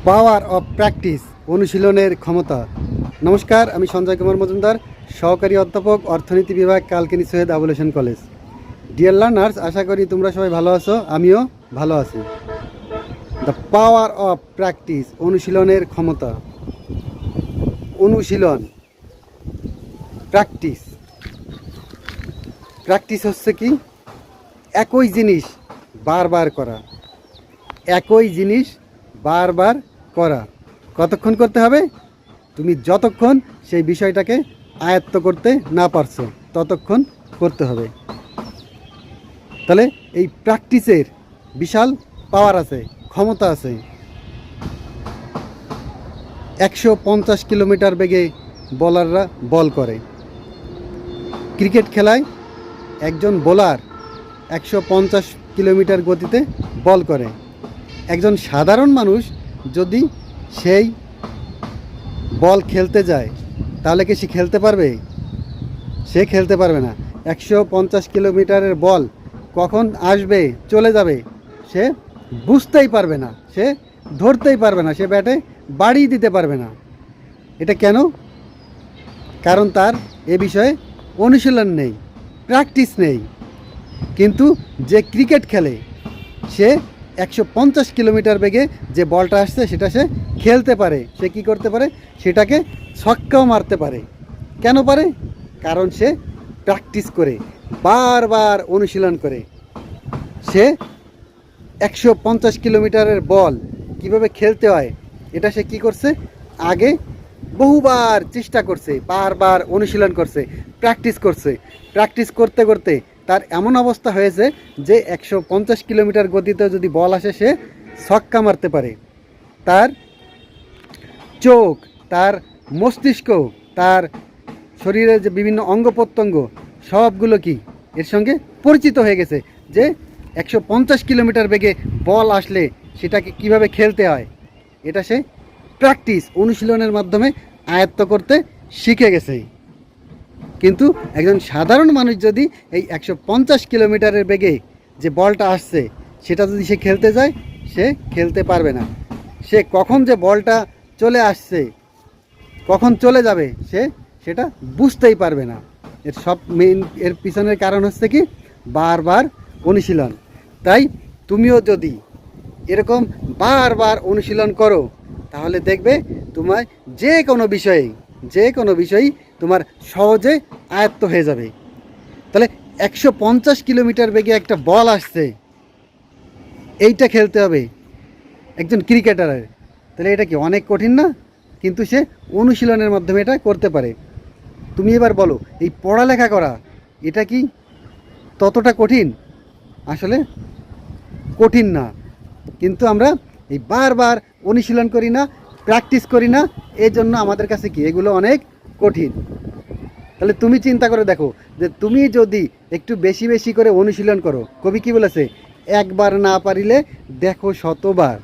Power of practice, অনুশীলনের ক্ষমতা। নমস্কার, আমি সঞ্জয় কুমার মজুমদার, সহকারী অধ্যাপক, অর্থনীতি বিভাগ, Kalkini Syed Abul Hossain college. Dear learners, আশা করি তোমরা সবাই ভালো আছো, আমিও ভালো আছি। দ্য পাওয়ার অফ প্র্যাকটিস, অনুশীলনের ক্ষমতা। অনুশীলন, প্র্যাকটিস। প্র্যাকটিস হচ্ছে কি? একই জিনিস বারবার করা। একই জিনিস বারবার করা। কতক্ষণ করতে হবে? তুমি যতক্ষণ সেই বিষয়টাকে আয়ত্ত করতে না পারছো ততক্ষণ করতে হবে। তাহলে এই প্র্যাকটিসের বিশাল পাওয়ার আছে, ক্ষমতা আছে। 150 কিলোমিটার বেগে বোলাররা বল করে। ক্রিকেট খেলায় একজন বোলার 150 কিলোমিটার গতিতে বল করে। একজন সাধারণ মানুষ যদি সেই বল খেলতে যায় তাহলে কি সে খেলতে পারবে? সে খেলতে পারবে না। 150 কিলোমিটারের বল কখন আসবে, চলে যাবে, সে বুঝতেই পারবে না, সে ধরতেই পারবে না, সে ব্যাটে বাড়ি দিতে পারবে না। এটা কেন? কারণ তার এ বিষয়ে অনুশীলন নেই, প্র্যাকটিস নেই। কিন্তু যে ক্রিকেট খেলে সে 150 কিলোমিটার বেগে যে বলটা আসছে সেটা সে খেলতে পারে। সে কি করতে পারে? সেটাকে ছক্কাও মারতে পারে। কেন পারে? কারণ সে প্র্যাকটিস করে, বারবার অনুশীলন করে। সে 150 কিলোমিটারের বল কিভাবে খেলতে হয় এটা সে কি করছে? আগে বহুবার চেষ্টা করছে, বারবার অনুশীলন করছে, প্র্যাকটিস করছে। প্র্যাকটিস করতে করতে তার এমন অবস্থা হয়েছে যে 150 কিলোমিটার গতিতে যদি বল আসে সে ছক্কা মারতে পারে। তার চোখ, তার মস্তিষ্ক, তার শরীরের যে বিভিন্ন অঙ্গ প্রত্যঙ্গ সবগুলো কি এর সঙ্গে পরিচিত হয়ে গেছে যে 150 কিলোমিটার বেগে বল আসলে সেটাকে কিভাবে খেলতে হয়। এটা সে প্র্যাকটিস, অনুশীলনের মাধ্যমে আয়ত্ত করতে শিখে গেছে। কিন্তু একজন সাধারণ মানুষ যদি এই 150 কিলোমিটারের বেগে যে বলটা আসছে সেটা যদি সে খেলতে যায়, সে খেলতে পারবে না। সে কখন যে বলটা চলে আসছে, কখন চলে যাবে, সে সেটা বুঝতেই পারবে না। এর পিছনের কারণ হচ্ছে কি? বারবার অনুশীলন। তাই তুমিও যদি এরকম বারবার অনুশীলন করো তাহলে দেখবে তোমার যে কোনো বিষয়েই তোমার সহজে আয়ত্ত হয়ে যাবে। তাহলে 150 কিলোমিটার বেগে একটা বল আসছে, এইটা খেলতে হবে একজন ক্রিকেটারের। তাহলে এটা কি অনেক কঠিন না? কিন্তু সে অনুশীলনের মাধ্যমে এটা করতে পারে। তুমি এবার বলো, এই পড়ালেখা করা এটা কি ততটা কঠিন? আসলে কঠিন না, কিন্তু আমরা এই বারবার অনুশীলন করি না, প্র্যাকটিস করি না, এই জন্য আমাদের কাছে কি এগুলো অনেক কঠিন। তাহলে তুমি চিন্তা করে দেখো যে তুমি যদি একটু বেশি বেশি করে অনুশীলন করো, কবি কি বলেছে? একবার না পারিলে দেখো শতবার।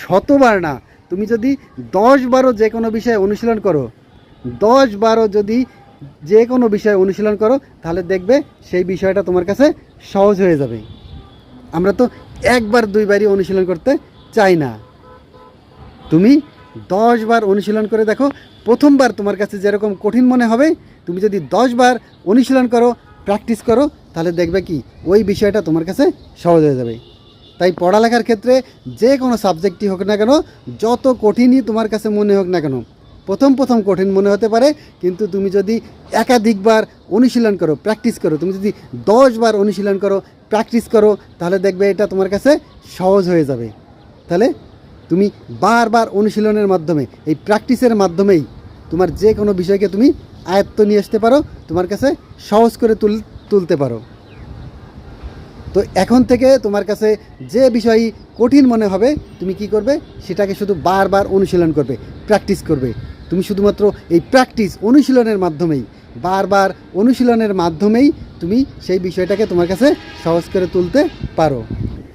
শতবার না, তুমি যদি 10 বারও যে কোনো বিষয়ে অনুশীলন করো, 10 বারও যদি যে কোনো বিষয়ে অনুশীলন করো তাহলে দেখবে সেই বিষয়টা তোমার কাছে সহজ হয়ে যাবে। আমরা তো একবার দুইবারই অনুশীলন করতে চাই না। তুমি 10 বার অনুশীলন করে দেখো, প্রথমবার তোমার কাছে যেরকম কঠিন মনে হবে, তুমি যদি 10 বার অনুশীলন করো, প্র্যাকটিস করো, তাহলে দেখবে কি ওই বিষয়টা তোমার কাছে সহজ হয়ে যাবে। তাই পড়ালেখার ক্ষেত্রে যে কোনো সাবজেক্টই হোক না কেন, যত কঠিনই তোমার কাছে মনে হোক না কেন, প্রথম প্রথম কঠিন মনে হতে পারে, কিন্তু তুমি যদি একাধিকবার অনুশীলন করো, প্র্যাকটিস করো, তুমি যদি 10 বার অনুশীলন করো, প্র্যাকটিস করো, তাহলে দেখবে এটা তোমার কাছে সহজ হয়ে যাবে। তাহলে তুমি বারবার অনুশীলনের মাধ্যমে, এই প্র্যাকটিসের মাধ্যমেই তোমার যে কোনো বিষয়কে তুমি আয়ত্ত নিয়ে আসতে পারো, তোমার কাছে সহজ করে তুলতে পারো। তো এখন থেকে তোমার কাছে যে বিষয় কঠিন মনে হবে তুমি কি করবে? সেটাকে শুধু বারবার অনুশীলন করবে, প্র্যাকটিস করবে। তুমি শুধুমাত্র এই প্র্যাকটিস, অনুশীলনের মাধ্যমেই, বারবার অনুশীলনের মাধ্যমেই তুমি সেই বিষয়টাকে তোমার কাছে সহজ করে তুলতে পারো।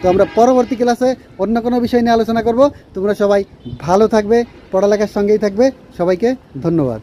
তো আমরা পরবর্তী ক্লাসে অন্য কোনো বিষয় নিয়ে আলোচনা করব। তোমরা সবাই ভালো থাকবে, পড়ালেখার সঙ্গেই থাকবে। সবাইকে ধন্যবাদ।